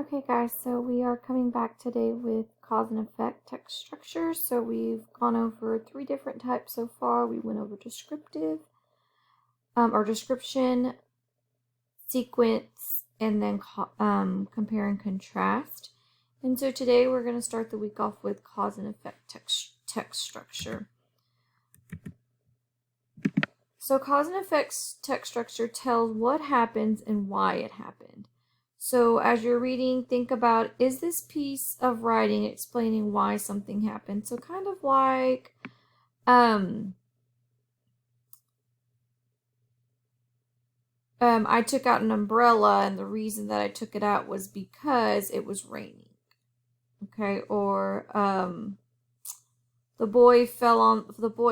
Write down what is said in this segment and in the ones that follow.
Okay guys, so we are coming back today with cause and effect text structure. So we've gone over 3 different types so far. We went over descriptive, or description, sequence, and then compare and contrast. And so today we're going to start the week off with cause and effect text structure. So cause and effect text structure tells what happens and why it happened. So as you're reading, think about, is this piece of writing explaining why something happened? So kind of like I took out an umbrella, and the reason that I took it out was because it was raining. Okay, or the boy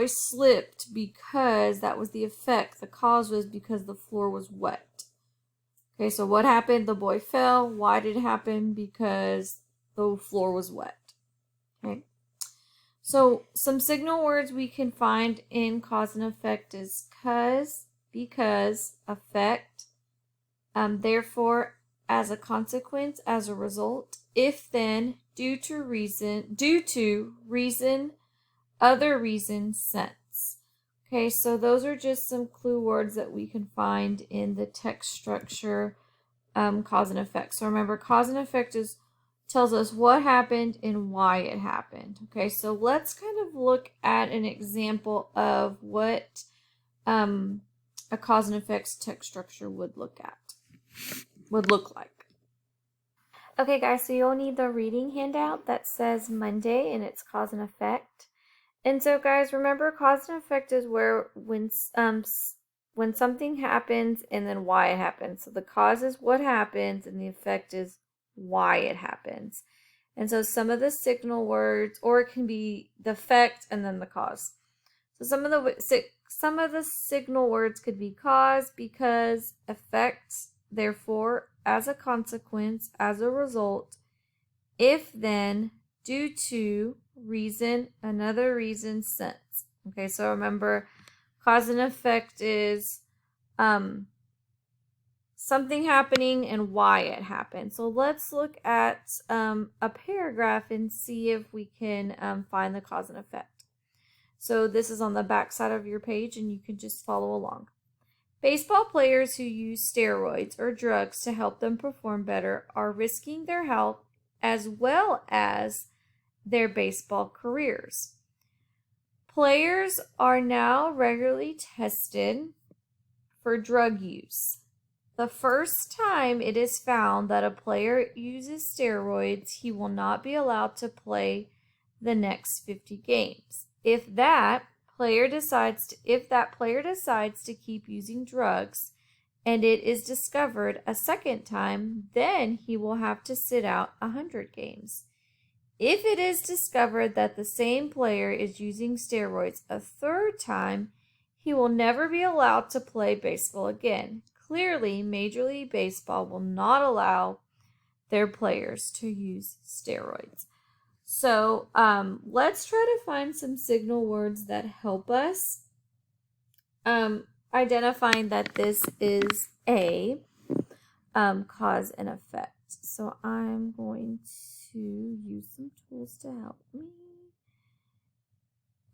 slipped because that was the effect. The cause was because the floor was wet. Okay, so what happened? The boy fell. Why did it happen? Because the floor was wet. Okay. So some signal words we can find in cause and effect is cause, because, effect, therefore, as a consequence, as a result, if then, due to reason, other reason, sense. Okay, so those are just some clue words that we can find in the text structure, cause and effect. So remember, cause and effect tells us what happened and why it happened. Okay, so let's kind of look at an example of what a cause and effects text structure would look like. Okay guys, so you'll need the reading handout that says Monday and it's cause and effect. And so guys, remember, cause and effect is where when something happens and then why it happens. So the cause is what happens and the effect is why it happens. And so some of the signal words, or it can be the effect and then the cause. So some of the signal words could be cause, because, effect, therefore, as a consequence, as a result, if then, due to, reason, another reason, sense. Okay, so remember, cause and effect is something happening and why it happened. So let's look at a paragraph and see if we can find the cause and effect. So this is on the back side of your page, and you can just follow along. Baseball players who use steroids or drugs to help them perform better are risking their health as well as their baseball careers. Players are now regularly tested for drug use. The first time it is found that a player uses steroids, he will not be allowed to play the next 50 games. If that player decides to keep using drugs and it is discovered a second time, then he will have to sit out 100 games. If it is discovered that the same player is using steroids a third time, he will never be allowed to play baseball again. Clearly, Major League Baseball will not allow their players to use steroids. So let's try to find some signal words that help us identifying that this is a cause and effect. So I'm going to use some tools to help me.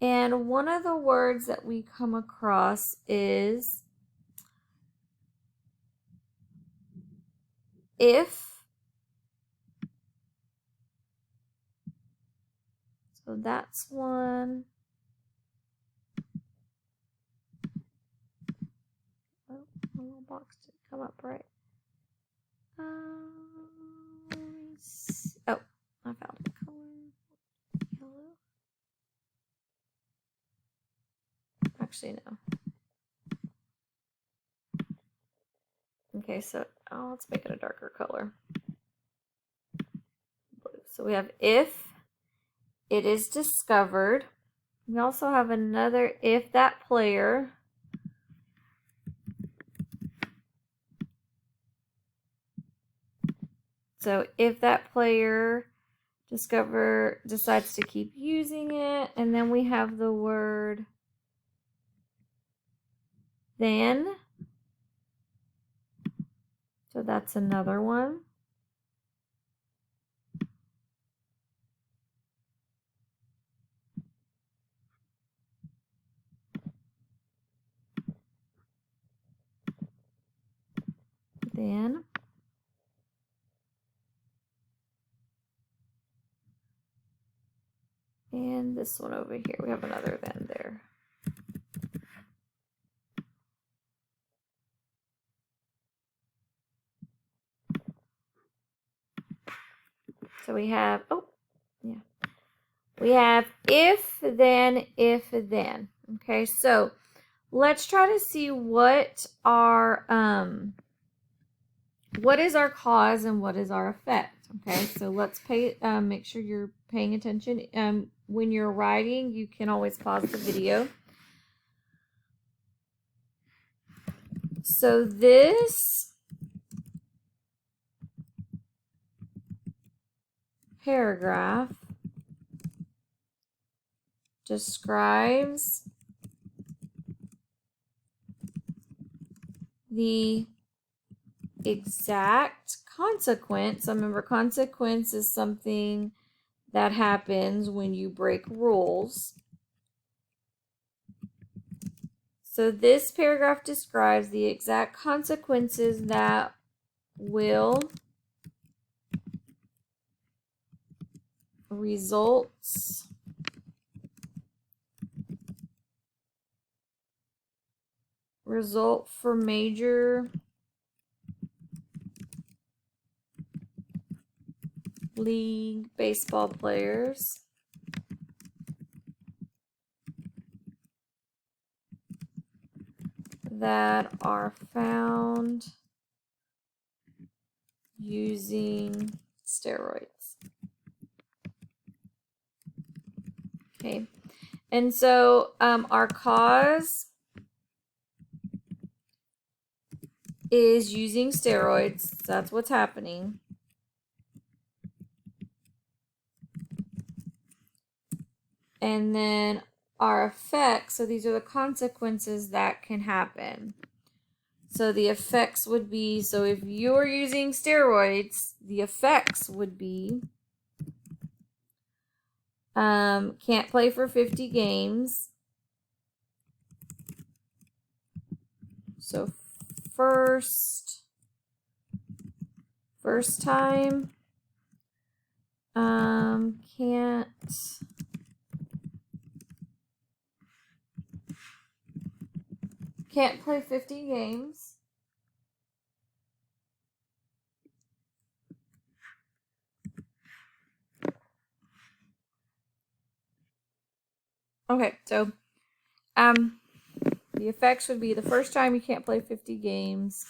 And one of the words that we come across is if. So that's one. Oh, my little box didn't come up right. Oh, I found a color. Yellow. Actually, no. Okay, so let's make it a darker color. Blue. So we have if it is discovered. We also have another if that player So if that player decides to keep using it, and then we have the word then. So that's another one. then. And this one over here, we have another then there. So we have, we have if, then, if, then. Okay, so let's try to see what is our cause and what is our effect. Okay, so let's make sure you're paying attention. When you're writing, you can always pause the video. So this paragraph describes the exact consequence. Remember, consequence is something that happens when you break rules. So this paragraph describes the exact consequences that will result for Major League Baseball players that are found using steroids. Okay, and so our cause is using steroids. That's what's happening. And then our effects, so these are the consequences that can happen. So the effects would be, so if you're using steroids, the effects would be can't play for 50 games. So first time can't play 50 games. Okay, so the effects would be the first time you can't play 50 games.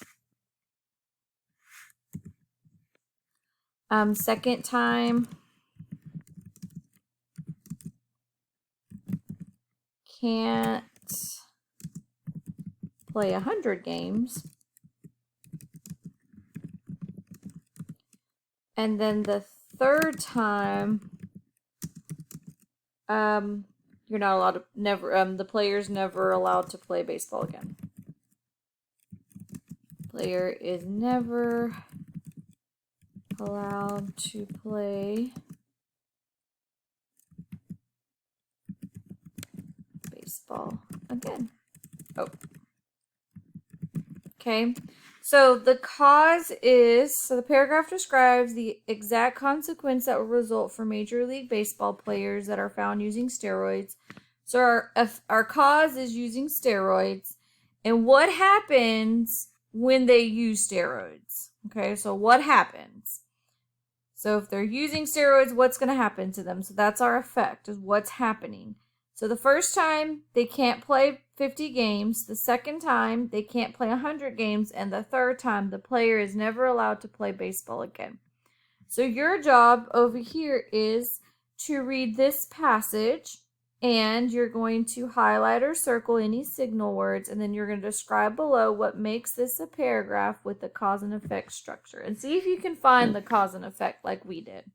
Second time can't play 100 games. And then the third time, you're not allowed to, the player's never allowed to play baseball again. Player is never allowed to play baseball again. Oh. Okay. So the cause is, so the paragraph describes the exact consequence that will result for Major League Baseball players that are found using steroids. So our cause is using steroids. And what happens when they use steroids? Okay, so what happens? So if they're using steroids, what's going to happen to them? So that's our effect, is what's happening. So the first time, they can't play 50 games. The second time, they can't play 100 games. And the third time, the player is never allowed to play baseball again. So your job over here is to read this passage, and you're going to highlight or circle any signal words, and then you're going to describe below what makes this a paragraph with the cause and effect structure. And see if you can find the cause and effect like we did.